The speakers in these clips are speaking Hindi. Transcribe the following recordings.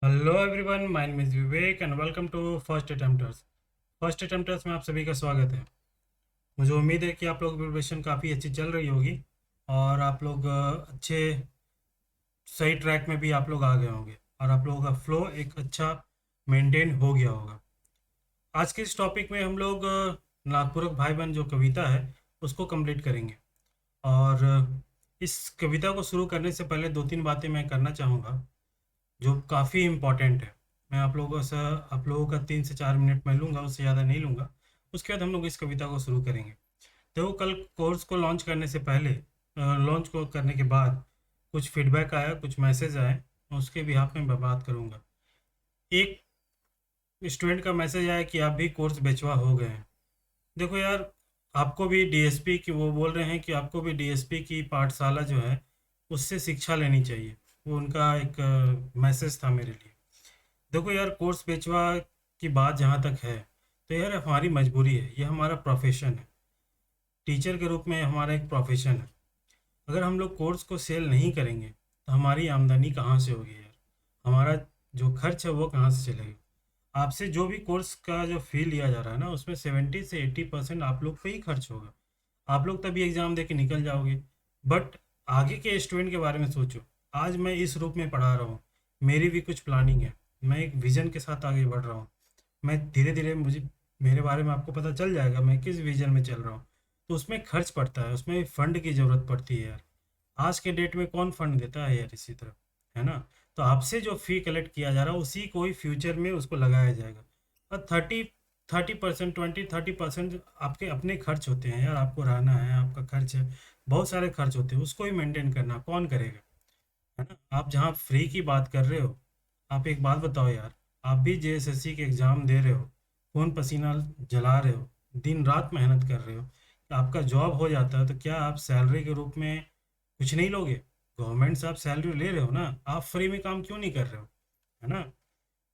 Hello everyone, my name is Vivek and welcome to first attempters. First attempters में आप सभी का स्वागत है। मुझे उम्मीद है कि आप लोग की प्रिपरेशन काफ़ी अच्छी चल रही होगी और आप लोग अच्छे सही ट्रैक में भी आप लोग आ गए होंगे और आप लोगों का फ्लो एक अच्छा मेंटेन हो गया होगा। आज के इस टॉपिक में हम लोग नागपुरक भाई बहन जो कविता है उसको कंप्लीट करेंगे। और इस कविता को शुरू करने से पहले दो तीन बातें मैं करना चाहूँगा जो काफ़ी इम्पोर्टेंट है। मैं आप लोगों का 3 से 4 मिनट मैं लूँगा, उससे ज़्यादा नहीं लूँगा। उसके बाद हम लोग इस कविता को शुरू करेंगे। तो कल कोर्स को लॉन्च करने से पहले, लॉन्च को करने के बाद कुछ फीडबैक आया, कुछ मैसेज आए, उसके बिहाफ में मैं बात करूँगा। एक स्टूडेंट का मैसेज आया कि आप भी कोर्स बेचवा हो गए हैं। देखो यार, आपको भी डीएसपी की, वो बोल रहे हैं कि आपको भी डीएसपी की पाठशाला जो है उससे शिक्षा लेनी चाहिए। वो उनका एक मैसेज था मेरे लिए। देखो यार, कोर्स बेचवा की बात जहाँ तक है तो यार हमारी मजबूरी है, ये हमारा प्रोफेशन है। टीचर के रूप में हमारा एक प्रोफेशन है। अगर हम लोग कोर्स को सेल नहीं करेंगे तो हमारी आमदनी कहाँ से होगी यार? हमारा जो खर्च है वो कहाँ से चलेगा? आपसे जो भी कोर्स का जो फी लिया जा रहा है ना, उसमें 70 से 80% आप लोग पे ही खर्च होगा। आप लोग तभी एग्ज़ाम दे के निकल जाओगे। बट आगे के स्टूडेंट के बारे में सोचो। आज मैं इस रूप में पढ़ा रहा हूँ, मेरी भी कुछ प्लानिंग है, मैं एक विज़न के साथ आगे बढ़ रहा हूँ। मैं धीरे धीरे, मुझे मेरे बारे में आपको पता चल जाएगा मैं किस विज़न में चल रहा हूँ। तो उसमें खर्च पड़ता है, उसमें फंड की ज़रूरत पड़ती है यार। आज के डेट में कौन फंड देता है यार इसी तरह, है ना? तो आपसे जो फ़ी कलेक्ट किया जा रहा है उसी को ही फ्यूचर में उसको लगाया जाएगा। और 30% 20-30% आपके अपने खर्च होते हैं यार। आपको रहना है, आपका खर्च है, बहुत सारे खर्च होते हैं, उसको ही मेंटेन करना कौन करेगा, है ना? आप जहाँ फ्री की बात कर रहे हो, आप एक बात बताओ यार, आप भी जेएसएससी के एग्ज़ाम दे रहे हो, खून पसीना जला रहे हो, दिन रात मेहनत कर रहे हो, आपका जॉब हो जाता है तो क्या आप सैलरी के रूप में कुछ नहीं लोगे? गवर्नमेंट से आप सैलरी ले रहे हो ना, आप फ्री में काम क्यों नहीं कर रहे हो, है ना?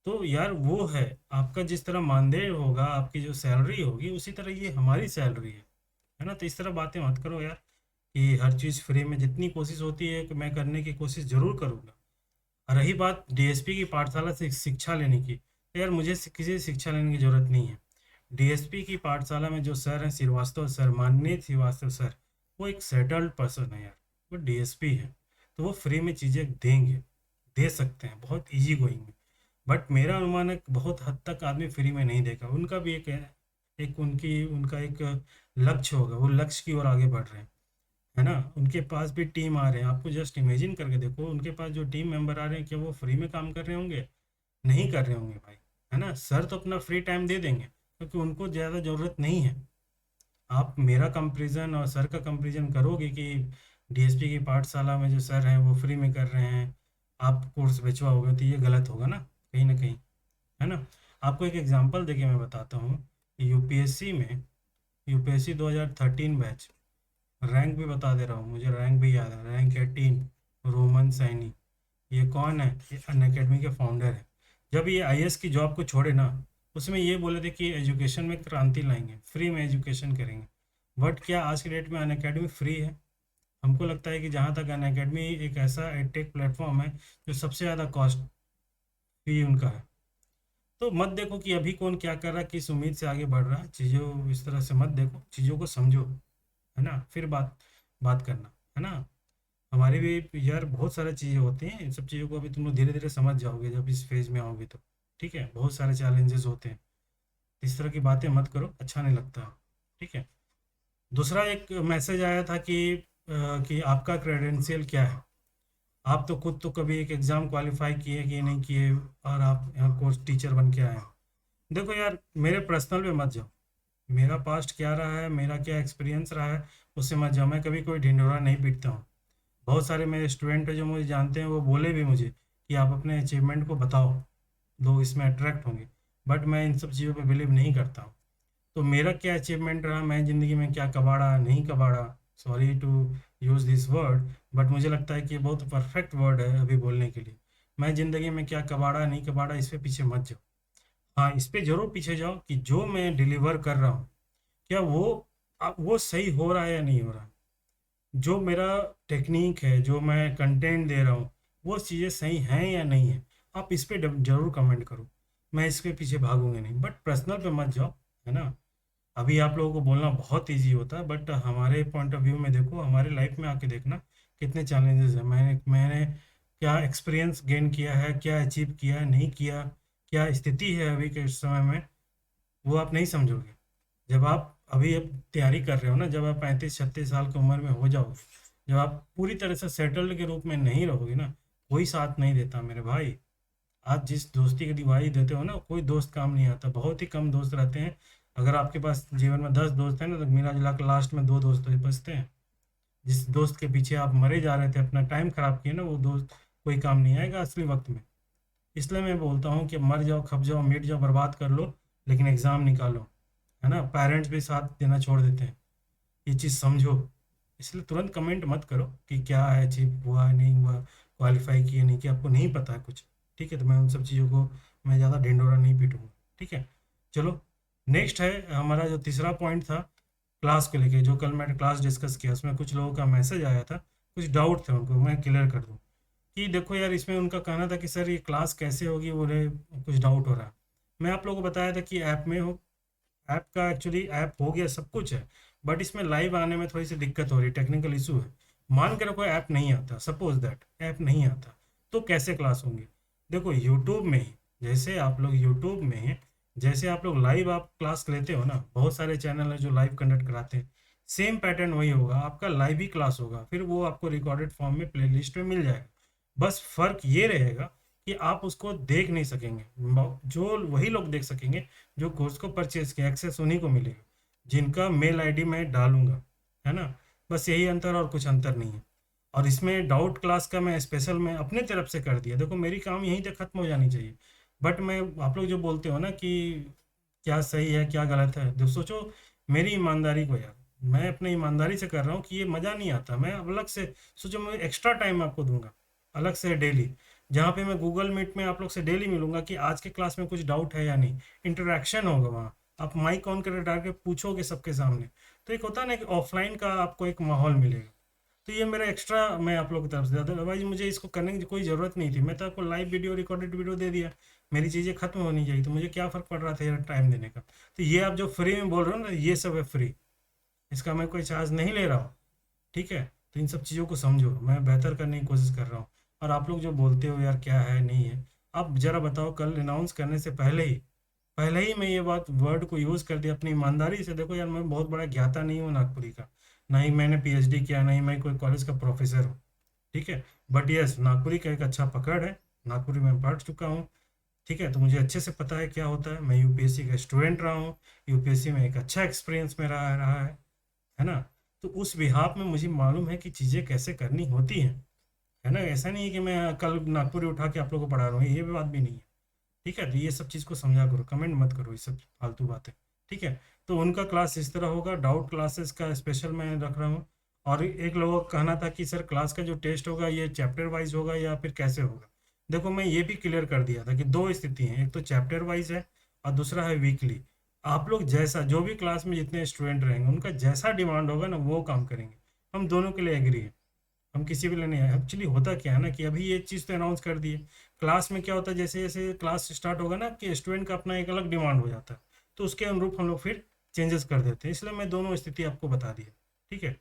तो यार वो है, आपका जिस तरह मानदेय होगा, आपकी जो सैलरी होगी उसी तरह ये हमारी सैलरी है ना? तो इस तरह बातें मत करो यार कि हर चीज़ फ्री में। जितनी कोशिश होती है कि मैं करने की कोशिश ज़रूर करूँगा। और रही बात डीएसपी की पाठशाला से शिक्षा लेने की, तो यार मुझे किसी से शिक्षा लेने की ज़रूरत नहीं है। डीएसपी की पाठशाला में जो सर हैं, श्रीवास्तव सर, माननीय श्रीवास्तव सर, वो एक सेटल्ड पर्सन है यार। वो डीएसपी है, तो वो फ्री में चीज़ें देंगे, दे सकते हैं, बहुत इजी गोइंग में। बट मेरा अनुमान है कि बहुत हद तक आदमी फ्री में नहीं देगा। उनका भी एक उनका एक लक्ष्य होगा, वो लक्ष्य की ओर आगे बढ़ रहे हैं, है ना? उनके पास भी टीम आ रहे हैं। आपको जस्ट इमेजिन करके देखो, उनके पास जो टीम मेंबर आ रहे हैं, क्या वो फ्री में काम कर रहे होंगे? नहीं कर रहे होंगे भाई, है ना? सर तो अपना फ्री टाइम दे देंगे क्योंकि उनको ज़्यादा ज़रूरत नहीं है। आप मेरा कंपैरिजन और सर का कंपैरिजन करोगे कि डीएसपी की पाठशाला में जो सर हैं वो फ्री में कर रहे हैं, आप कोर्स बेचवाओगे, तो ये गलत होगा ना कहीं, है ना? आपको एक एग्जांपल देके मैं बताता हूँ। यूपीएससी में, यूपीएससी 2013 बैच, रैंक भी बता दे रहा हूँ, मुझे रैंक भी याद है, रैंक 18, रोमन सैनी। ये कौन है? ये अनअकैडमी के फाउंडर है। जब ये आईएएस की जॉब को छोड़े ना, उसमें ये बोले थे कि एजुकेशन में क्रांति लाएंगे, फ्री में एजुकेशन करेंगे। बट क्या आज के डेट में अनअकैडमी फ्री है? हमको लगता है कि जहाँ तक अनअकैडमी एक ऐसा एडटेक प्लेटफॉर्म है जो सबसे ज़्यादा कॉस्ट फी उनका है। तो मत देखो कि अभी कौन क्या कर रहा है, किस उम्मीद से आगे बढ़ रहा है, चीज़ों इस तरह से मत देखो, चीज़ों को समझो, है ना? फिर बात बात करना, है ना? हमारी भी यार बहुत सारी चीज़ें होती हैं, इन सब चीज़ों को अभी तुम लोग धीरे धीरे समझ जाओगे जब इस फेज में आओगे तो। ठीक है, बहुत सारे चैलेंजेस होते हैं। इस तरह की बातें मत करो, अच्छा नहीं लगता। ठीक है। दूसरा एक मैसेज आया था कि आपका क्रेडेंशियल क्या है? आप तो खुद तो कभी एक एग्ज़ाम क्वालिफाई किए कि नहीं किए और आप यहाँ कोर्स टीचर बन के आए हैं। देखो यार, मेरे पर्सनल में मत जाओ। मेरा पास्ट क्या रहा है, मेरा क्या एक्सपीरियंस रहा है, उससे मत जाओ। मैं कभी कोई ढिंढोरा नहीं पीटता हूँ। बहुत सारे मेरे स्टूडेंट हैं जो मुझे जानते हैं, वो बोले भी मुझे कि आप अपने अचीवमेंट को बताओ, लोग इसमें अट्रैक्ट होंगे। बट मैं इन सब चीज़ों पे बिलीव नहीं करता हूँ। तो मेरा क्या अचीवमेंट रहा, मैं ज़िंदगी में क्या कबाड़ा नहीं कबाड़ा, sorry to use this word, but मुझे लगता है कि ये बहुत परफेक्ट वर्ड है अभी बोलने के लिए। मैं ज़िंदगी में क्या कबाड़ा नहीं कबाड़ा, इस पे पीछे मत जाओ। हाँ, इस पे ज़रूर पीछे जाओ कि जो मैं डिलीवर कर रहा हूँ, क्या वो सही हो रहा है या नहीं हो रहा। जो मेरा टेक्निक है, जो मैं कंटेंट दे रहा हूँ, वो चीज़ें सही हैं या नहीं है। आप इस पे जरूर कमेंट करो, मैं इसके पीछे भागूंगा नहीं, बट पर्सनल पे मत जाओ, है ना। अभी आप लोगों को बोलना बहुत इजी होता है, बट हमारे पॉइंट ऑफ व्यू में देखो, हमारे लाइफ में आके देखना कितने चैलेंजेस हैं। मैंने क्या एक्सपीरियंस गेन किया है, क्या अचीव किया है, नहीं किया, क्या स्थिति है अभी के समय में, वो आप नहीं समझोगे। जब आप अभी अब तैयारी कर रहे हो ना, जब आप 35-36 साल की उम्र में हो जाओगे, जब आप पूरी तरह से सेटल्ड के रूप में नहीं रहोगे ना, कोई साथ नहीं देता मेरे भाई। आज जिस दोस्ती की दिवाली देते हो ना, कोई दोस्त काम नहीं आता, बहुत ही कम दोस्त रहते हैं। अगर आपके पास जीवन में 10 दोस्त हैं ना, तो मिला जुला कर लास्ट में 2 दोस्त ही बचते हैं। जिस दोस्त के पीछे आप मरे जा रहे थे, अपना टाइम खराब किए ना, वो दोस्त कोई काम नहीं आएगा असली वक्त में। इसलिए मैं बोलता हूँ कि मर जाओ, खप जाओ, मिट जाओ, बर्बाद कर लो, लेकिन एग्ज़ाम निकालो, है ना। पेरेंट्स भी साथ देना छोड़ देते हैं, ये चीज़ समझो। इसलिए तुरंत कमेंट मत करो कि क्या है, अचीव हुआ है, नहीं हुआ, क्वालिफाई किया नहीं किया, आपको नहीं पता है कुछ। ठीक है, तो मैं उन सब चीज़ों को मैं ज़्यादा ढिंढोरा नहीं पीटूंगा। ठीक है, चलो नेक्स्ट है हमारा जो तीसरा पॉइंट था, क्लास को लेके। जो कल मैंने क्लास डिस्कस किया, उसमें कुछ लोगों का मैसेज आया था, कुछ डाउट थे, उनको मैं क्लियर कर दूँ। कि देखो यार, इसमें उनका कहना था कि सर ये क्लास कैसे होगी, उन्हें कुछ डाउट हो रहा है। मैं आप लोगों को बताया था कि ऐप में हो, ऐप का एक्चुअली ऐप हो गया, सब कुछ है, बट इसमें लाइव आने में थोड़ी सी दिक्कत हो रही है, टेक्निकल इशू है। मान के रखो ऐप नहीं आता, सपोज दैट ऐप नहीं आता, तो कैसे क्लास होंगी। देखो यूट्यूब में ही, जैसे आप लोग यूट्यूब में, जैसे आप लोग लाइव आप क्लास लेते हो ना, बहुत सारे चैनल हैं जो लाइव कंडक्ट कराते हैं, सेम पैटर्न वही होगा, आपका लाइव ही क्लास होगा, फिर वो आपको रिकॉर्डेड फॉर्म में प्लेलिस्ट में मिल जाएगा। बस फर्क ये रहेगा कि आप उसको देख नहीं सकेंगे, जो वही लोग देख सकेंगे जो कोर्स को परचेज किया, एक्सेस उन्हीं को मिलेगा जिनका मेल आईडी मैं डालूंगा, है ना। बस यही अंतर, और कुछ अंतर नहीं है। और इसमें डाउट क्लास का मैं स्पेशल मैं अपने तरफ से कर दिया, देखो मेरी काम यहीं तक खत्म हो जानी चाहिए। बट मैं, आप लोग जो बोलते हो ना कि क्या सही है क्या गलत है, तो सोचो मेरी ईमानदारी को यार, मैं अपनी ईमानदारी से कर रहा हूँ कि ये मज़ा नहीं आता, मैं अलग से सोचो, मैं एक्स्ट्रा टाइम आपको दूंगा अलग से डेली, जहाँ पे मैं गूगल मीट में आप लोग से डेली मिलूंगा कि आज के क्लास में कुछ डाउट है या नहीं, इंटरेक्शन होगा वहाँ, आप माइक ऑन करके डाल के पूछोगे सबके सामने। तो एक होता है ना कि ऑफलाइन का आपको एक माहौल मिलेगा। तो ये मेरा एक्स्ट्रा मैं आप लोग की तरफ से, अदरवाइज मुझे इसको करने की कोई ज़रूरत नहीं थी, मैं तो आपको लाइव वीडियो रिकॉर्डेड वीडियो दे दिया, मेरी चीज़ें खत्म होनी चाहिए, तो मुझे क्या फ़र्क पड़ रहा था यार टाइम देने का। तो ये आप जो फ्री में बोल रहे हो ना, ये सब है फ्री, इसका मैं कोई चार्ज नहीं ले रहा हूँ। ठीक है, तो इन सब चीज़ों को समझो, मैं बेहतर करने की कोशिश कर रहा हूँ। और आप लोग जो बोलते हो यार क्या है नहीं है, आप ज़रा बताओ, कल अनाउंस करने से पहले ही मैं ये बात वर्ड को यूज़ कर दिया अपनी ईमानदारी से। देखो यार, मैं बहुत बड़ा ज्ञाता नहीं हूँ नागपुरी का, ना ही मैंने पीएचडी किया, ना ही मैं कोई कॉलेज का प्रोफेसर हूँ। ठीक है, बट यस, नागपुरी का एक अच्छा पकड़ है, नागपुरी में पढ़ चुका हूँ। ठीक है, तो मुझे अच्छे से पता है क्या होता है, मैं यूपीएससी का स्टूडेंट रहा हूँ, यूपीएससी में एक अच्छा एक्सपीरियंस मेरा रहा है ना। तो उस बिहाफ में मुझे मालूम है कि चीज़ें कैसे करनी होती हैं, है ना। ऐसा नहीं है कि मैं कल नागपुरी उठा के आप लोगों को पढ़ा रहा हूँ, ये भी बात भी नहीं है। ठीक है, तो ये सब चीज़ को समझा करो, कमेंट मत करो ये सब फालतू बातें। ठीक है, तो उनका क्लास इस तरह होगा, डाउट क्लासेस का स्पेशल मैं रख रहा हूँ। और एक लोगों का कहना था कि सर क्लास का जो टेस्ट होगा ये चैप्टर वाइज होगा या फिर कैसे होगा। देखो मैं ये भी क्लियर कर दिया था कि दो स्थिति हैं, एक तो चैप्टर वाइज है और दूसरा है वीकली। आप लोग जैसा, जो भी क्लास में जितने स्टूडेंट रहेंगे उनका जैसा डिमांड होगा ना, वो काम करेंगे। हम दोनों के लिए एग्री है, हम किसी के लिए नहीं है। एक्चुअली होता क्या है ना कि अभी ये चीज़ तो अनाउंस कर दी है, क्लास में क्या होता है, जैसे जैसे क्लास स्टार्ट होगा ना कि स्टूडेंट का अपना एक अलग डिमांड हो जाता है, तो उसके अनुरूप हम लोग फिर चेंजेस कर देते हैं। इसलिए मैं दोनों स्थिति आपको बता दी है। ठीक है,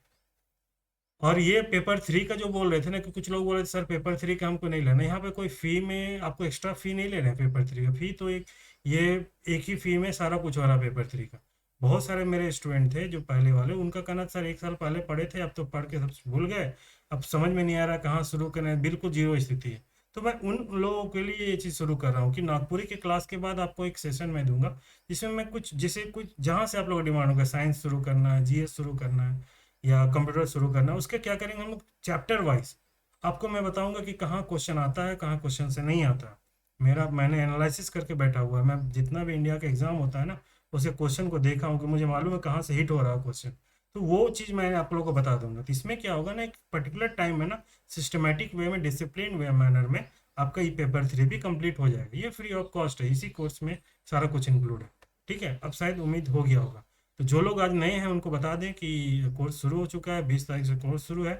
और ये पेपर 3 का जो बोल रहे थे ना, कि कुछ लोग बोल रहे थे सर पेपर 3 का हमको नहीं लेना, यहाँ पे कोई फ़ी में आपको एक्स्ट्रा फ़ी नहीं ले रहे हैं। पेपर 3 का फ़ी तो ये एक ही फ़ी में सारा कुछ हो रहा है पेपर 3 का। बहुत सारे मेरे स्टूडेंट थे जो पहले वाले, उनका कहना था सर 1 साल पहले पढ़े थे, अब तो पढ़ के सब भूल गए, अब समझ में नहीं आ रहा कहाँ शुरू करें, बिल्कुल जीरो स्थिति है। तो मैं उन लोगों के लिए ये चीज़ शुरू कर रहा हूँ कि नागपुरी के क्लास के बाद आपको एक सेशन मैं दूंगा, जिसमें मैं कुछ, जैसे कुछ जहाँ से आप लोग डिमांड होगा, साइंस शुरू करना है, जीएस शुरू करना है या कंप्यूटर शुरू करना है, उसके क्या करेंगे हम लोग चैप्टर वाइज। आपको मैं बताऊंगा कि कहाँ क्वेश्चन आता है, कहाँ क्वेश्चन से नहीं आता। मैंने एनालिसिस करके बैठा हुआ है, मैं जितना भी इंडिया का एग्जाम होता है ना, उसे क्वेश्चन को देखा हूँ कि मुझे मालूम है कहाँ से हिट हो रहा है क्वेश्चन। तो वो चीज़ मैं आप लोगों को बता दूंगा। तो इसमें क्या होगा ना, एक पर्टिकुलर टाइम में ना, सिस्टमेटिक वे में, डिसिप्लिन वे मैनर में आपका ये पेपर 3 भी कंप्लीट हो जाएगा। ये फ्री ऑफ कॉस्ट है, इसी कोर्स में सारा कुछ इंक्लूड है। ठीक है, अब शायद उम्मीद हो गया होगा। तो जो लोग आज नए हैं उनको बता दें कि कोर्स शुरू हो चुका है, 20 तारीख से कोर्स शुरू है।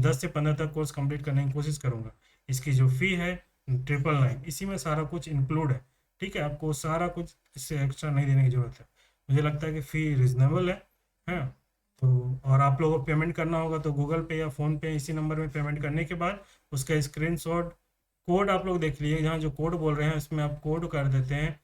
10 से 15 तक कोर्स कंप्लीट करने की कोशिश करूँगा। इसकी जो फ़ी है 999, इसी में सारा कुछ इंक्लूड है। ठीक है, आपको सारा कुछ इससे एक्स्ट्रा नहीं देने की जरूरत है। मुझे लगता है कि फी रिजनेबल है। तो और आप लोगों को पेमेंट करना होगा तो गूगल पे या फ़ोन पे इसी नंबर में पेमेंट करने के बाद उसका स्क्रीनशॉट, कोड आप लोग देख लीजिए, यहाँ जो कोड बोल रहे हैं उसमें आप कोड कर देते हैं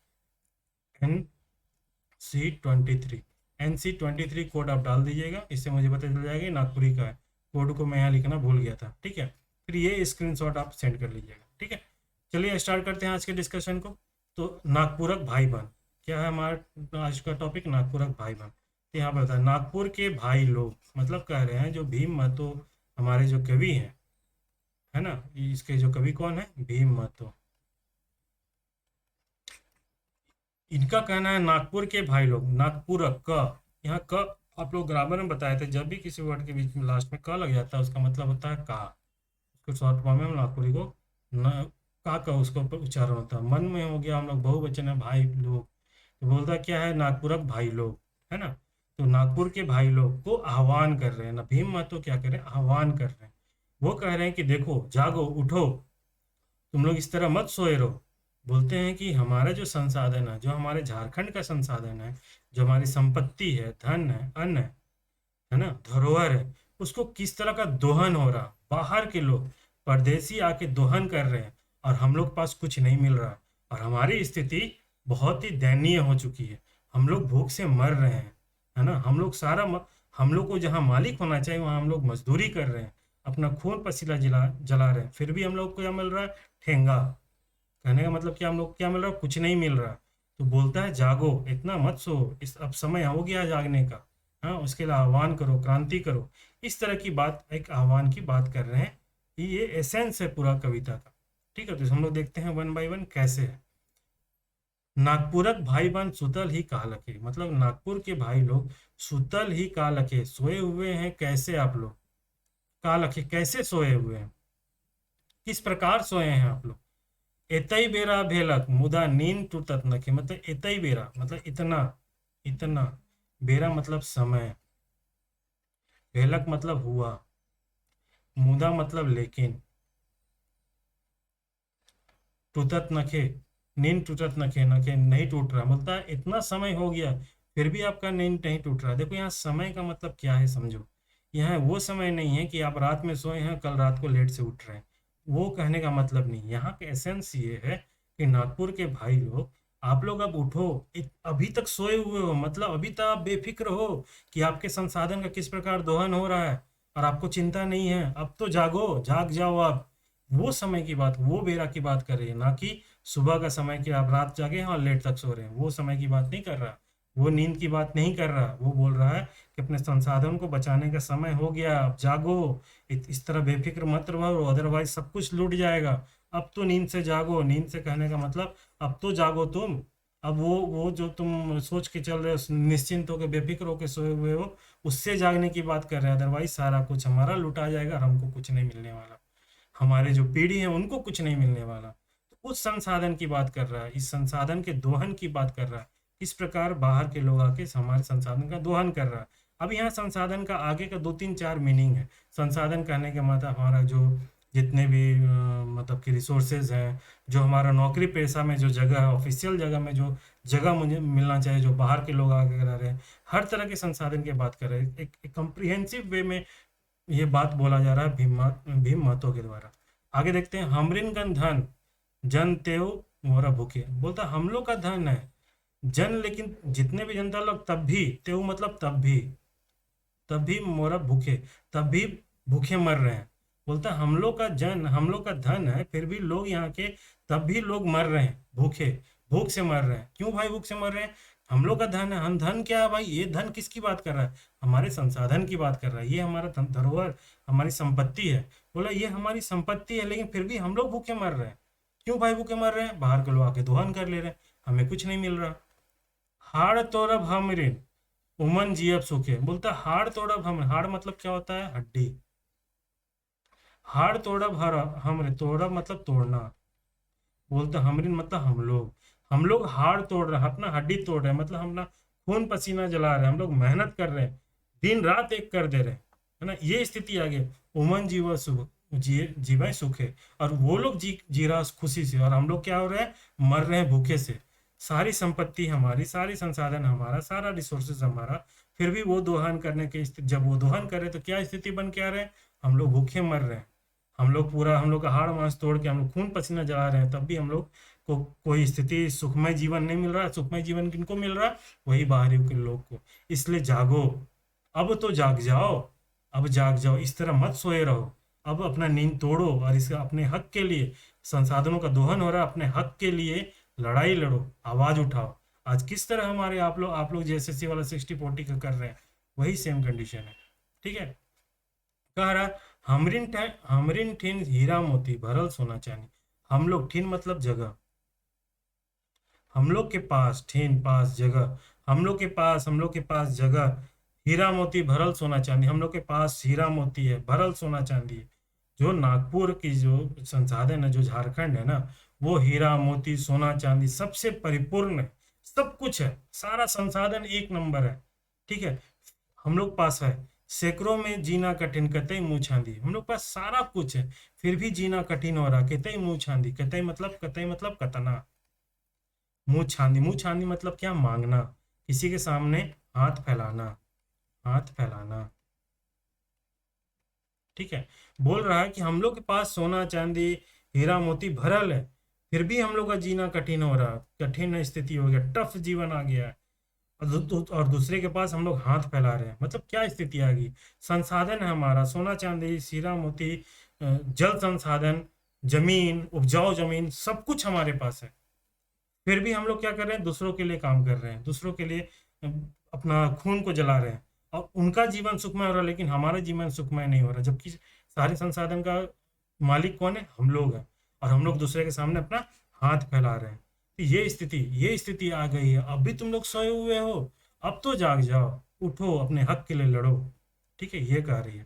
NC23। NC23 कोड आप डाल दीजिएगा, इससे मुझे पता चल जाएगा कि नागपुरी का है। कोड को मैं यहाँ लिखना भूल गया था। ठीक है, फिर ये स्क्रीनशॉट आप सेंड कर लीजिएगा। ठीक है, चलिए स्टार्ट करते हैं आज के डिस्कशन को। तो नागपुरक भाई बहन, क्या है हमारा आज का टॉपिक? नागपुरक भाई बहन। तो यहाँ पर बताया नागपुर के भाई लोग, मतलब कह रहे हैं जो भीम महतो हमारे जो कवि हैं, है ना, इसके जो कवि कौन है? भीम महतो। इनका कहना है नागपुर के भाई लोग, नागपुर क, यहाँ क आप लोग ग्रामर में बताए थे, जब भी किसी वर्ड के बीच में लास्ट में क लग जाता है उसका मतलब होता है का। उसको शॉर्ट फॉर्म में हम नागपुरी को न का उसका उच्चारण होता है। मन में हो गया, हम लोग बहुवचन है भाई लोग, तो बोलता क्या है? नागपुरक भाई लोग, है ना। तो नागपुर के भाई लोग को आह्वान कर रहे हैं ना, भीम महतो क्या कर रहे हैं? आह्वान कर रहे हैं। वो कह रहे हैं कि देखो, जागो, उठो, तुम लोग इस तरह मत सोए रहो। बोलते हैं कि हमारा जो संसाधन है, जो हमारे झारखंड का संसाधन है, जो हमारी संपत्ति है, धन है, अन्न है ना, धरोहर है, उसको किस तरह का दोहन हो रहा। बाहर के लोग, परदेसी आके दोहन कर रहे हैं और हम लोग पास कुछ नहीं मिल रहा। और हमारी स्थिति बहुत ही दयनीय हो चुकी है। हम लोग भूख से मर रहे हैं, है ना। हम लोग को जहाँ मालिक होना चाहिए वहाँ हम लोग मजदूरी कर रहे हैं, अपना खून पसीना जला जला रहे हैं, फिर भी हम लोग को क्या मिल रहा है? ठेंगा। कहने का मतलब कि हम लोग को क्या मिल रहा है? कुछ नहीं मिल रहा। तो बोलता है जागो, इतना मत सो, इस अब समय हो गया जागने का। हाँ, उसके लिए आह्वान करो, क्रांति करो। इस तरह की बात, एक आह्वान की बात कर रहे हैं। ये एसेंस है पूरा कविता का। ठीक है, तो हम लोग देखते हैं वन बाय वन कैसे है। नागपुरक भाई बहन सुतल ही कालके, मतलब नागपुर के भाई लोग सुतल ही कालके, सोए हुए हैं कैसे आप लोग? कालके, कैसे सोए हुए हैं? किस प्रकार सोए हैं आप लोग? एतई बेरा भेलक मुदा नींद टूटत नखी, मतलब एतई बेरा मतलब इतना, इतना, बेरा मतलब समय, भेलक मतलब हुआ, मुदा मतलब लेकिन, टूटत नखे, नींद टूटत नखे, नखे नहीं टूट रहा, बोलता है इतना समय हो गया फिर भी आपका नींद नहीं टूट रहा। देखो यहाँ समय का मतलब क्या है समझो। यहाँ वो समय नहीं है कि आप रात में सोए हैं कल रात को लेट से उठ रहे हैं, वो कहने का मतलब नहीं। यहाँ का एसेंस ये है कि नागपुर के भाई लोग, आप लोग अब उठो। अभी तक सोए हुए हो, मतलब अभी तक आप बेफिक्र हो कि आपके संसाधन का किस प्रकार दोहन हो रहा है और आपको चिंता नहीं है। अब तो जागो, जाग जाओ आप। वो समय की बात, वो बेरा की बात कर रही है, ना कि सुबह का समय कि आप रात जागे हैं और लेट तक सो रहे हैं। वो समय की बात नहीं कर रहा, वो नींद की बात नहीं कर रहा। वो बोल रहा है कि अपने संसाधन को बचाने का समय हो गया, अब जागो। इस तरह बेफिक्र मत रहो, अदरवाइज सब कुछ लूट जाएगा। अब तो नींद से जागो। नींद से कहने का मतलब अब तो जागो तुम। अब वो जो तुम सोच के चल रहे हो, निश्चिंत होकर बेफिक्र होकर सोए हुए हो, उससे जागने की बात कर रहे हैं। अदरवाइज सारा कुछ हमारा लुटा जाएगा और हमको कुछ नहीं मिलने वाला, हमारे जो पीढ़ी है उनको कुछ नहीं मिलने वाला। तो उस संसाधन की बात कर रहा है, इस संसाधन के दोहन की बात कर रहा है, किस प्रकार बाहर के लोग आके हमारे संसाधन का दोहन कर रहा है। अब यहाँ संसाधन का आगे का दो तीन चार मीनिंग है। संसाधन कहने के मतलब हमारा जो जितने भी मतलब कि रिसोर्सेज हैं, जो हमारा नौकरी पेशा में जो जगह है, ऑफिशियल जगह में जो जगह मुझे मिलना चाहिए, जो बाहर के लोग आके रह रहे हैं, हर तरह के संसाधन की बात कर रहे हैं। एक कम्प्रिहेंसिव वे में ये बात बोला जा रहा है भीम महतो के द्वारा। आगे देखते हैं, हमरिन गन धन जन तेव मोरा भूखे, बोलता हम लोग का धन है जन, लेकिन जितने भी जनता लोग तब भी, तेव मतलब तब भी मोरा भूखे, तब भी भूखे मर रहे हैं। बोलता हम लोग का जन, हम लोग का धन है, फिर भी लोग यहाँ के तब भी लोग मर रहे हैं भूखे, भूख से मर रहे हैं। क्यों भाई भूख से मर रहे हैं? हम लोग का धन है। हम धन क्या है भाई? ये धन किसकी बात कर रहा है? हमारे संसाधन की बात कर रहा है। ये हमारा धरोहर, हमारी संपत्ति है। बोला ये हमारी संपत्ति है, लेकिन फिर भी हम लोग भूखे मर रहे हैं। क्यों भाई भूखे मर रहे हैं? बाहर के लोग आके दोहन कर ले रहे हैं, हमें कुछ नहीं मिल रहा। हाड़ तोड़ब हमरिन उमन जियब सुखे, बोलता हाड़ तोड़ब हम, हाड़ मतलब क्या होता है? हड्डी। हाड़ तोड़ब हर हमरे, तोड़ब मतलब तोड़ना, बोलता हमरिन मतलब हम लोग हाड़ तोड़ रहे हैं, अपना हड्डी तोड़ रहे हैं, मतलब हम ना खून पसीना जला रहे हैं, हम लोग मेहनत कर रहे हैं, दिन रात एक कर दे रहे हैं, है ना। ये स्थिति आ गई। उमन जीव सुख, जीवाए सुख है। और वो लोग जी रहा खुशी से, और हम लोग क्या हो रहे हैं, मर रहे हैं भूखे से। सारी संपत्ति हमारी, सारी संसाधन हमारा, सारा रिसोर्सेज हमारा, फिर भी वो दोहन करने के जब वो दोहन करे तो क्या स्थिति बन के आ रहे हैं, हम लोग भूखे मर रहे हैं। हम लोग पूरा, हम लोग का हाड़ मांस तोड़ के हम लोग खून पसीना जला रहे हैं, तब भी हम लोग को कोई स्थिति, सुखमय जीवन नहीं मिल रहा। सुखमय जीवन किनको मिल रहा, वही बाहरी के लोग को। इसलिए जागो, अब तो जाग जाओ, अब जाग जाओ, इस तरह मत सोए रहो। अब अपना नींद तोड़ो और इसका अपने हक के लिए, संसाधनों का दोहन हो रहा है, अपने हक के लिए लड़ाई लड़ो, आवाज उठाओ। आज किस तरह हमारे आप लोग जेएसएससी वाला 60-40 का कर रहे हैं, वही सेम कंडीशन है। ठीक है। कह रहा, हमरिन ठिन हीरा मोती भरल सोना चांदी। हम लोग, ठिन मतलब जगह, हम लोग के पास, ठेन पास जगह, हम लोग के पास जगह, हीरा मोती भरल सोना चांदी, हम लोग के पास हीरा मोती है, भरल सोना चांदी है। जो नागपुर की जो संसाधन है, जो झारखंड है ना, वो हीरा मोती सोना चांदी सबसे परिपूर्ण है। सब कुछ है, सारा संसाधन एक नंबर है। ठीक है। हम लोग पास है, सैकड़ों में जीना कठिन कतई मुंह छांदी, हम लोग पास सारा कुछ है, फिर भी जीना कठिन हो रहा, कतई मुंह छांदी। कतई मतलब कतना। मुंह छानी मतलब क्या, मांगना, किसी के सामने हाथ फैलाना, हाथ फैलाना। ठीक है। बोल रहा है कि हम लोग के पास सोना चांदी हीरा मोती भरल है, फिर भी हम लोग का जीना कठिन हो रहा, कठिन स्थिति हो गया, टफ जीवन आ गया है। और दूसरे के पास हम लोग हाथ फैला रहे हैं, मतलब क्या स्थिति आ गई। संसाधन है हमारा, सोना चांदी हीरा मोती, जल संसाधन, जमीन, उपजाऊ जमीन, सब कुछ हमारे पास है, फिर भी हम लोग क्या कर रहे हैं, दूसरों के लिए काम कर रहे हैं, दूसरों के लिए अपना खून को जला रहे हैं। और उनका जीवन सुखमय हो रहा है, लेकिन हमारा जीवन सुखमय नहीं हो रहा, जबकि सारे संसाधन का मालिक कौन है, हम लोग हैं। और हम लोग दूसरे के सामने अपना हाथ फैला रहे हैं। तो ये स्थिति आ गई है। अब भी तुम लोग सोए हुए हो, अब तो जाग जाओ, उठो, अपने हक के लिए लड़ो। ठीक है, ये कह रही है।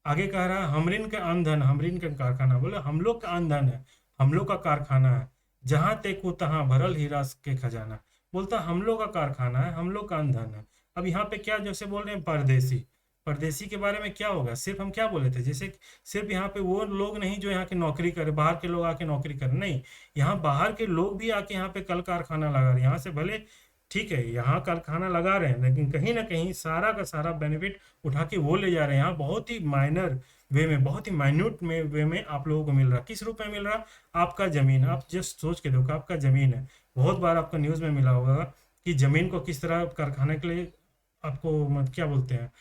आगे कह रहा है, हमरिन का अंधन, हमरिन का कारखाना, बोले हम लोग का अंधन है, हम लोग का कारखाना है, जहां देखो तहां भरल हीरा के खजाना। बोलता हम लोग का कारखाना है, हम लोग का अंधन है। अब यहाँ पे क्या जैसे बोल रहे हैं, परदेसी, परदेसी के बारे में क्या होगा, सिर्फ हम क्या बोले थे, जैसे सिर्फ यहाँ पे वो लोग नहीं जो यहाँ की नौकरी करे, बाहर के लोग आके नौकरी करे, नहीं, यहाँ बाहर के लोग भी आके यहाँ पे कल कारखाना लगा रहे हैं, यहाँ से भले, ठीक है, यहाँ कारखाना लगा रहे हैं, लेकिन कहीं ना कहीं सारा का सारा बेनिफिट उठा के वो ले जा रहे हैं। यहाँ बहुत ही माइनर वे में, बहुत ही माइन्यूट में वे में आप लोगों को मिल रहा, किस रूप में मिल रहा, आपका जमीन, आप जस्ट सोच के देखो, आपका जमीन है। बहुत बार आपको न्यूज़ में मिला होगा कि जमीन को किस तरह कारखाने के लिए आपको क्या बोलते हैं,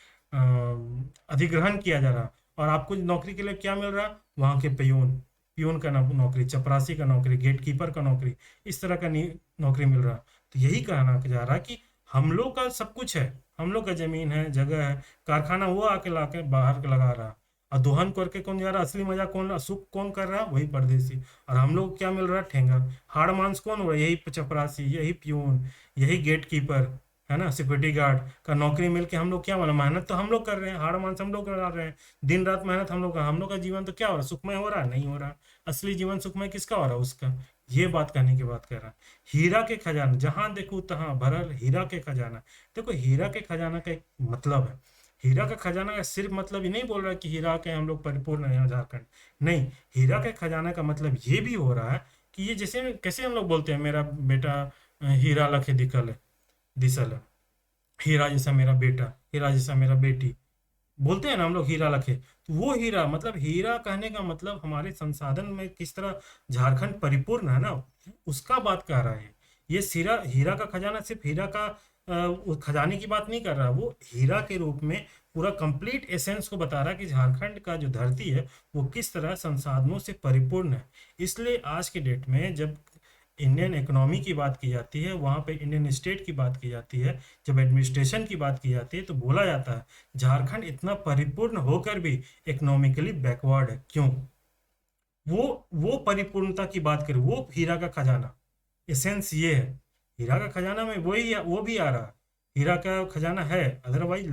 अधिग्रहण किया जा रहा, और आपको नौकरी के लिए क्या मिल रहा, वहाँ के पियून, पियून का नौकरी, चपरासी का नौकरी, गेट कीपर का नौकरी, इस तरह का नौकरी मिल रहा। तो यही कहना जा रहा कि हम लोग का सब कुछ है, हम लोग का जमीन है, जगह है, कारखाना वो आके लाके बाहर के लगा रहा, और दोहन करके कौन जा रहा, असली मजा कौन, सुख कौन कर रहा, वही परदेसी। और हम लोग क्या मिल रहा, ठेंगा, हाड़ मांस कौन हो रहा, यही चपरासी, यही पियून, यही गेट कीपर, है ना, सिक्योरिटी गार्ड का नौकरी मिलके हम लोग क्या वाला, मेहनत तो हम लोग कर रहे हैं, हाड़ मांस हम लोग करा रहे हैं, दिन रात मेहनत हम लोग का जीवन तो क्या हो रहा, सुखमय हो रहा, नहीं हो रहा। असली जीवन सुखमय किसका हो रहा, उसका। ये बात कहने की बात कर रहा है। हीरा के खजाना, जहां देखो तहां भरल हीरा के खजाना। देखो, हीरा के खजाना का एक मतलब है, हीरा का खजाना का सिर्फ मतलब ये नहीं बोल रहा कि हीरा के हम लोग परिपूर्ण है यहाँ झारखंड, नहीं, हीरा के खजाना का मतलब ये भी हो रहा है कि ये जैसे कैसे हम लोग बोलते हैं, मेरा बेटा हीरा लखे दिसल है, हीरा जैसा मेरा बेटा, हीरा जैसा मेरा बेटी, बोलते हैं ना हम लोग, हीरा लखे। तो वो हीरा, मतलब हीरा कहने का मतलब हमारे संसाधन में किस तरह झारखंड परिपूर्ण है ना, उसका बात कर रहा है। ये हीरा, हीरा का खजाना सिर्फ हीरा का वो खजाने की बात नहीं कर रहा, वो हीरा के रूप में पूरा कंप्लीट एसेंस को बता रहा है कि झारखंड का जो धरती है वो किस तरह संसाधनों से परिपूर्ण है। इसलिए आज के डेट में जब इंडियन इकोनॉमी की बात की जाती है, वहाँ पे इंडियन स्टेट की बात की जाती है, जब एडमिनिस्ट्रेशन की बात की जाती है, तो बोला जाता है झारखंड इतना परिपूर्ण होकर भी इकोनॉमिकली बैकवर्ड है। क्यों? वो परिपूर्णता की बात करें, वो हीरा का खजाना, एसेंस ये है। हीरा का खजाना में वही वो भी आ रहा है, हीरा का खजाना है अदरवाइज,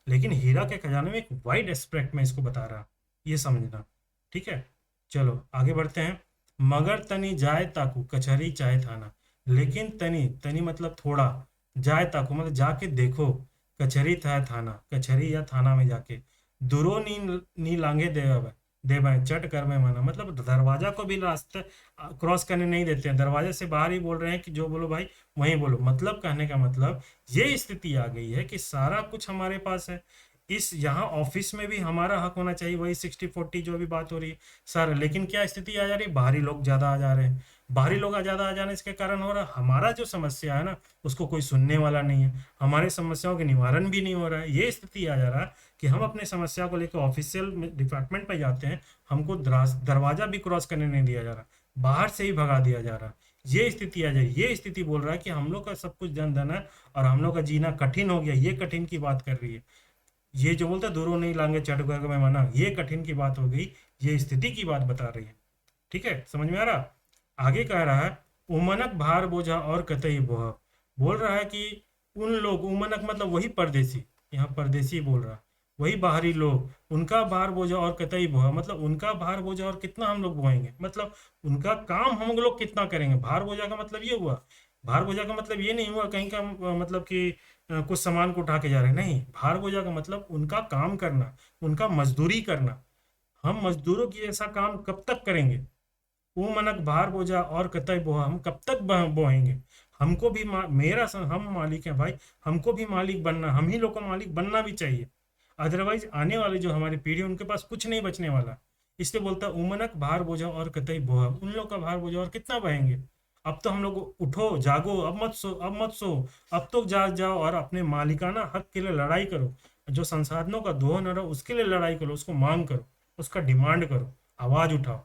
लेकिन हीरा के खजाने में एक वाइड एस्पेक्ट में इसको बता रहा, ये समझना। ठीक है, चलो आगे बढ़ते हैं। मगर तनी जाए ताकू कचहरी चाहे थाना, लेकिन तनी, तनी मतलब थोड़ा, जाए ताकू मतलब जाके देखो, कचहरी था थाना, कचहरी या थाना में जाके, दुरो नी नी लांगे देव, दे भाई चट कर में मना, मतलब दरवाजा को भी रास्ते क्रॉस करने नहीं देते हैं, दरवाजे से बाहर ही बोल रहे हैं कि जो बोलो भाई वहीं बोलो। मतलब कहने का मतलब ये स्थिति आ गई है कि सारा कुछ हमारे पास है। इस यहाँ ऑफिस में भी हमारा हक होना चाहिए, वही 60-40 जो भी बात हो रही है सर। लेकिन क्या स्थिति आ जा रही है, बाहरी लोग ज्यादा आ जा रहे हैं। बाहरी लोग ज्यादा आ जाने इसके कारण हो रहा है हमारा जो समस्या है ना, उसको कोई सुनने वाला नहीं है, हमारे समस्याओं के निवारण भी नहीं हो रहा है। ये स्थिति आ जा रहा है कि हम अपने समस्या को लेकर ऑफिशियल डिपार्टमेंट पे जाते हैं, हमको दरवाजा भी क्रॉस करने नहीं दिया जा रहा, बाहर से ही भगा दिया जा रहा। ये स्थिति आ जाए, ये स्थिति बोल रहा है कि हम लोग का सब कुछ जन धन है और हम लोग का जीना कठिन हो गया, ये कठिन की बात कर रही है। ये जो बोलता है दूरों नहीं लाएंगे चटकर में मना, ये कठिन की बात हो गई, ये स्थिति की बात बता रही है। ठीक है, समझ में आ रहा। आगे कह रहा है उमनक भार बोझा और कतई बोह। बोल रहा है कि उन लोग, उमनक मतलब वही परदेसी, यहाँ परदेसी बोल रहा है, वही बाहरी लोग, उनका भार बोझा और कतई बोहा, मतलब उनका भार बोझा और कितना हम लोग बोएंगे, मतलब उनका काम हम लोग कितना करेंगे। भार बोझा का मतलब ये हुआ, भार बोझा का मतलब ये नहीं हुआ कहीं का मतलब कि कुछ सामान को उठा के जा रहे हैं, नहीं। भार बोझा का मतलब उनका काम करना, उनका मजदूरी करना। हम मजदूरों की ऐसा काम कब तक करेंगे। वो मनक भार बोझा और कतई बोहा, हम कब तक बोएंगे। हमको भी हम मालिक हैं भाई, हमको भी मालिक बनना, हम ही लोग को मालिक बनना भी चाहिए। अदरवाइज आने वाली जो हमारी पीढ़ी उनके पास कुछ नहीं बचने वाला। इसलिए बोलता है उमनक भार बोझा और कतई बोहा, उन लोग का भार बोझा और कितना बहेंगे। अब तो हम लोग उठो जागो, अब मत सो, अब मत सो, अब तो जाग जाओ और अपने मालिकाना हक के लिए लड़ाई करो। जो संसाधनों का दोहन हो रहा है उसके लिए लड़ाई करो, उसको मांग करो, उसका डिमांड करो, आवाज उठाओ।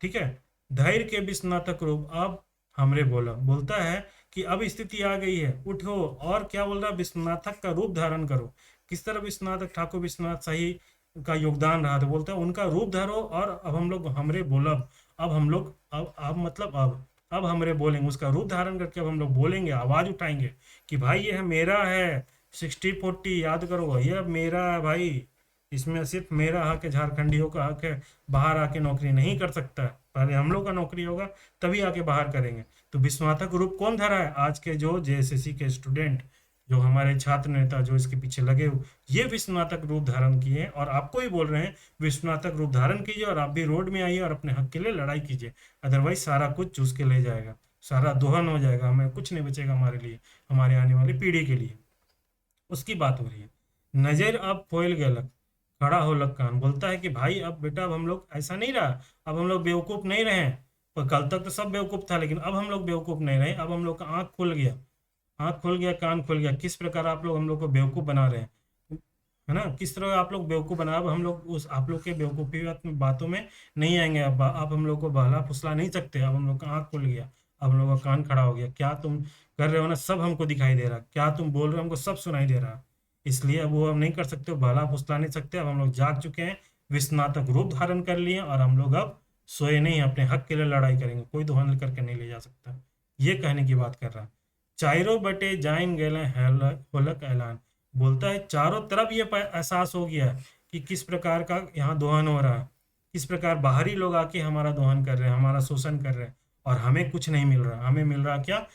ठीक है। धैर्य के विस्नातक रूप अब हमरे बोला, बोलता है कि अब स्थिति आ गई है, उठो। और क्या बोल रहा है, विस्नातक का रूप धारण करो। किस तरह विश्वनाथ ठाकुर विश्वनाथ शाही का योगदान रहा था, बोलता है उनका रूप धरो और अब हम लोग हमरे बोलब। अब हम लोग अब मतलब अब हमरे बोलेंगे, उसका रूप धारण करके अब हम लोग बोलेंगे, आवाज उठाएंगे कि भाई ये मेरा है। 60-40 याद करो, ये अब मेरा है भाई, इसमें सिर्फ मेरा हक है, झारखंडियों का हक है। बाहर आके नौकरी नहीं कर सकता है, पहले हम लोग का नौकरी होगा तभी आके बाहर करेंगे। तो विस्मातक रूप कौन धरा है, आज के जो जेएसएससी के स्टूडेंट, जो हमारे छात्र नेता जो इसके पीछे लगे हुए, ये विस्मातक रूप धारण किए हैं और आपको ही बोल रहे हैं विस्मातक रूप धारण कीजिए और आप भी रोड में आइए और अपने हक के लिए लड़ाई कीजिए। अदरवाइज सारा कुछ चूस के ले जाएगा, सारा दोहन हो जाएगा, हमें कुछ नहीं बचेगा हमारे लिए, हमारे आने वाली पीढ़ी के लिए। उसकी बात हो रही है। नजर अब फोइल गलक, खड़ा हो लग कान, बोलता है कि भाई अब बेटा अब हम लोग ऐसा नहीं रहा, अब हम लोग बेवकूफ नहीं रहे। पर कल तक तो सब बेवकूफ था, लेकिन अब हम लोग बेवकूफ नहीं रहे, अब हम लोग का आंख खुल गया, आंख खुल गया, कान खुल गया, किस प्रकार आप लोग हम लोग को बेवकूफ बना रहे हैं, है ना। किस तरह आप लोग बेवकूफ बना, अब हम लोग उस आप लोग के बेवकूफी बातों में नहीं आएंगे। अब आप हम लोग को बहला फुसला नहीं सकते, अब हम लोग का आंख खुल गया, अब हम लोग का कान खड़ा हो गया। क्या तुम कर रहे हो ना, सब हमको दिखाई दे रहा, क्या तुम बोल रहे हो हमको सब सुनाई दे रहा। इसलिए अब वो हम नहीं कर सकते, बहला फुसला नहीं सकते, अब हम लोग जाग चुके हैं, विस्नातक रूप धारण कर लिए और हम लोग अब सोए नहीं, अपने हक के लिए लड़ाई करेंगे, कोई दोहन करके नहीं ले जा सकता। ये कहने की बात कर रहा है। चारों बटे जाइन गए होलक ऐलान, बोलता है चारों तरफ ये एहसास हो गया है कि किस प्रकार का यहाँ दोहन हो रहा है, किस प्रकार बाहरी लोग आके हमारा दोहन कर रहे हैं, हमारा शोषण कर रहे हैं और हमें कुछ नहीं मिल रहा। हमें मिल रहा क्या,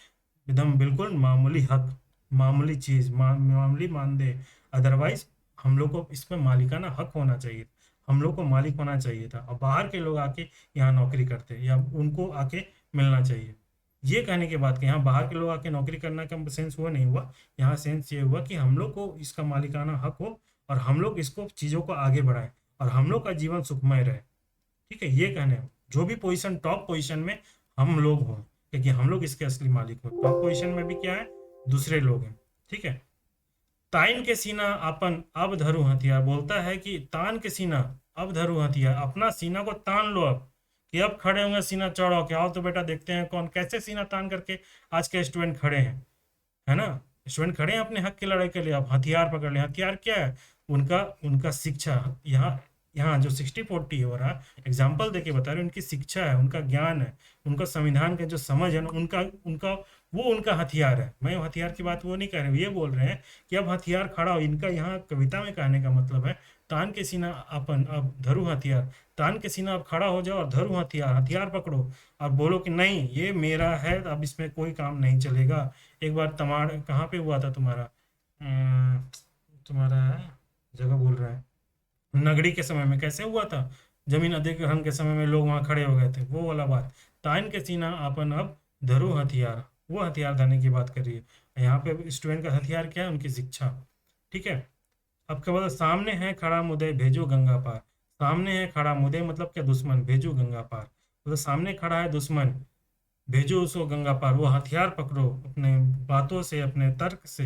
एकदम बिल्कुल मामूली हक, मामूली चीज, मामूली मानदेय। अदरवाइज हम लोग को इसमें मालिकाना हक होना चाहिए, हम लोग को मालिक होना चाहिए था, और बाहर के लोग आके यहाँ नौकरी करते या उनको आके मिलना चाहिए। ये कहने के बाद कि यहाँ बाहर के लोग आके नौकरी करना का सेंस वो नहीं हुआ, यहाँ सेंस ये हुआ कि हम लोग को इसका मालिकाना हक हो और हम लोग इसको चीज़ों को आगे बढ़ाएं और हम लोग का जीवन सुखमय रहे। ठीक है, ये कहने जो भी पोजीशन टॉप पोजीशन में हम लोग हों, क्योंकि हम लोग इसके असली मालिक हो। टॉप पोजीशन में भी क्या है, दूसरे लोग हैं। ठीक है। ताइन के सीना अपन अब धरू हथियार, बोलता है कि तान के सीना अब धरू हथियार, अपना सीना को तान लो अब, कि अब खड़े होंगे सीना चढ़ो के, आओ तो बेटा देखते हैं कौन कैसे सीना तान करके आज के स्टूडेंट खड़े हैं, है ना। स्टूडेंट खड़े हैं अपने हक की लड़ाई के लिए, अब हथियार पकड़ ले। हथियार क्या है, उनका उनका शिक्षा। यहाँ यहाँ जो 60-40 हो रहा है, एग्जाम्पल देके बता रहे, उनकी शिक्षा है, उनका ज्ञान है, उनका संविधान का जो समझ है ना, उनका उनका वो उनका हथियार है। मैं हथियार की बात वो नहीं कह रहे, ये बोल रहे हैं कि अब हथियार खड़ा हो। इनका यहाँ कविता में कहने का मतलब है तान के सीना अपन अब धरू हथियार, तान के सीना अब खड़ा हो जाओ और धरू हथियार, हथियार पकड़ो और बोलो कि नहीं ये मेरा है, अब इसमें कोई काम नहीं चलेगा। एक बार तमाड़ कहाँ पे हुआ था तुम्हारा, तुम्हारा जगह बोल रहा है, नगड़ी के समय में कैसे हुआ था, जमीन अधिग्रहण के समय में लोग वहां खड़े हो गए थे, वो वाला बात। ताइन के सीना आपन अब धरो हथियार, वो हथियार धरने की बात कर रही है यहाँ पे। स्टूडेंट का हथियार क्या है? उनकी शिक्षा। ठीक है। अब क्या बोला? सामने है खड़ा मुदय भेजो गंगा पार। सामने है खड़ा मुदय मतलब क्या? दुश्मन। भेजो गंगा पार मतलब सामने खड़ा है दुश्मन, भेजो उसको गंगा पार। वो हथियार पकड़ो, अपने बातों से, अपने तर्क से,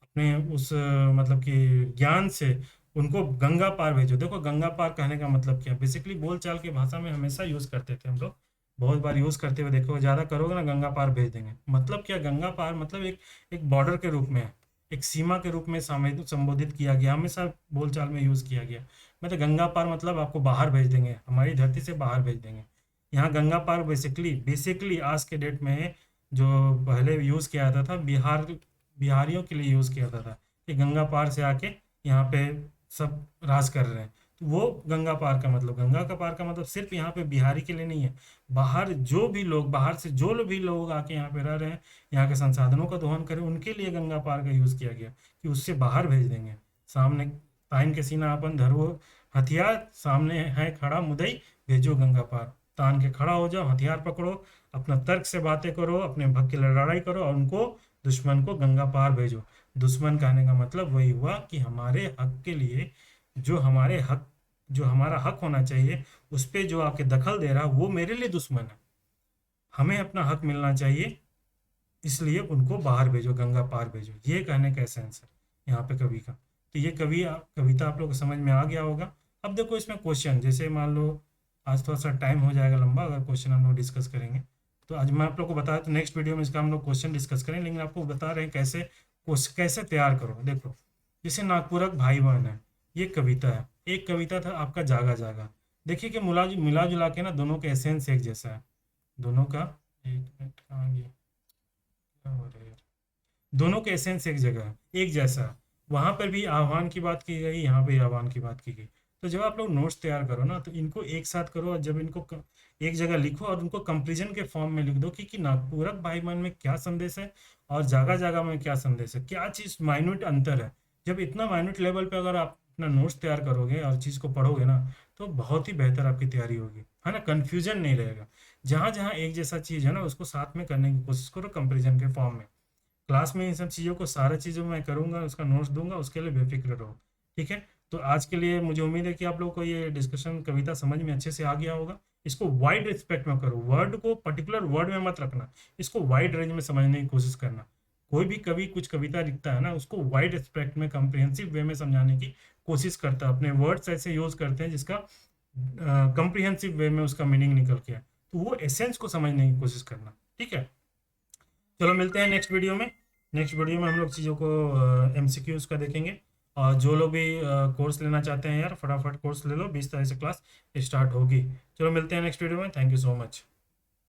अपने उस मतलब कि ज्ञान से उनको गंगा पार भेजो। देखो गंगा पार कहने का मतलब क्या? बेसिकली बोलचाल की भाषा में हमेशा यूज करते थे हम लोग, बहुत बार यूज करते हुए देखो। ज्यादा करोगे ना गंगा पार भेज देंगे। मतलब क्या? गंगा पार मतलब एक बॉर्डर के रूप में है, एक सीमा के रूप में संबोधित किया गया, हमेशा बोलचाल में यूज किया गया। मतलब गंगा पार मतलब आपको बाहर भेज देंगे, हमारी धरती से बाहर भेज देंगे। यहाँ गंगा पार बेसिकली बेसिकली आज के डेट में जो पहले यूज किया जाता था, बिहारियों के लिए यूज किया जाता था कि गंगा पार से आके यहाँ पे सब राज कर रहे हैं। तो वो गंगा पार का मतलब, गंगा का पार का मतलब सिर्फ यहाँ पे बिहारी के लिए नहीं है, बाहर जो भी लोग, बाहर से जो भी लोग आके यहाँ पे रह रहे हैं, यहाँ के संसाधनों का दोहन करें, उनके लिए गंगा पार का यूज किया गया कि उससे बाहर भेज देंगे। सामने ताइन के सीना अपन धरो हथियार, सामने है खड़ा मुदई, भेजो गंगा पार। तान के खड़ा हो जाओ, हथियार पकड़ो, अपना तर्क से बातें करो, अपने भक्त की लड़ाई करो और उनको, दुश्मन को गंगा पार भेजो। दुश्मन कहने का मतलब वही हुआ कि हमारे हक के लिए, जो हमारे हक, जो हमारा हक होना चाहिए उस पे जो आके दखल दे रहा है वो मेरे लिए दुश्मन है। हमें अपना हक मिलना चाहिए, इसलिए उनको बाहर भेजो, गंगा पार भेजो। ये कहने का एसेंस है यहाँ पे कवि का। तो ये कविता आप लोग को समझ में आ गया होगा। अब देखो इसमें क्वेश्चन, जैसे मान लो आज थोड़ा सा टाइम हो जाएगा लंबा, अगर क्वेश्चन हम लोग डिस्कस करेंगे तो आज मैं आप लोग को बताया, तो नेक्स्ट वीडियो में इसका हम लोग क्वेश्चन डिस्कस करें, लेकिन आपको बता रहे हैं कैसे तैयार करो। देखो जैसे नागपुरक भाई बहन है, ये कविता है। एक कविता था आपका जागा जागा। देखिए कि मिला जुला के ना दोनों का एसेंस एक जैसा है। दोनों का, एक मिनट कहाँ गया, क्या हो रहा है यार? दोनों के एसेंस एक जगह है, एक जैसा है। वहां पर भी आह्वान की बात की गई, यहाँ पे आह्वान की बात की गई। तो जब आप लोग नोट्स तैयार करो ना, तो इनको एक साथ करो, और जब इनको एक जगह लिखो और उनको कंपेरिजन के फॉर्म में लिख दो कि नागपूरक भाई बहन में क्या संदेश है और जागा जागा में क्या संदेश है, क्या चीज माइन्यूट अंतर है। जब इतना माइन्यूट लेवल पे अगर आप अपना नोट्स तैयार करोगे और चीज को पढ़ोगे ना, तो बहुत ही बेहतर आपकी तैयारी होगी, है ना। कंफ्यूजन नहीं रहेगा। जहां जहां एक जैसा चीज है ना, उसको साथ में करने की कोशिश करो कंपेरिजन के फॉर्म में। क्लास में इन सब चीज़ों को, सारा चीज़ों में मैं करूँगा, उसका नोट्स दूंगा, उसके लिए बेफिक्र रहो। ठीक है। तो आज के लिए मुझे उम्मीद है कि आप लोग को ये डिस्कशन कविता समझ में अच्छे से आ गया होगा। इसको वाइड रिस्पेक्ट में करो, वर्ड को पर्टिकुलर वर्ड में मत रखना, इसको वाइड रेंज में समझने की कोशिश करना। कोई भी कवि कुछ कविता लिखता है ना, उसको वाइड रिस्पेक्ट में कंप्रिहेंसिव वे में समझाने की कोशिश करता है, अपने वर्ड्स ऐसे यूज करते हैं जिसका कंप्रिहेंसिव वे में उसका मीनिंग निकल के आए। तो वो एसेंस को समझने की कोशिश करना। ठीक है। चलो मिलते हैं नेक्स्ट वीडियो में। नेक्स्ट वीडियो में हम लोग चीज़ों को एमसीक्यूज का देखेंगे। और जो लोग भी कोर्स लेना चाहते हैं यार, फटाफट कोर्स ले लो, 20 तारीख से क्लास स्टार्ट होगी। चलो मिलते हैं नेक्स्ट वीडियो में। Thank you so much.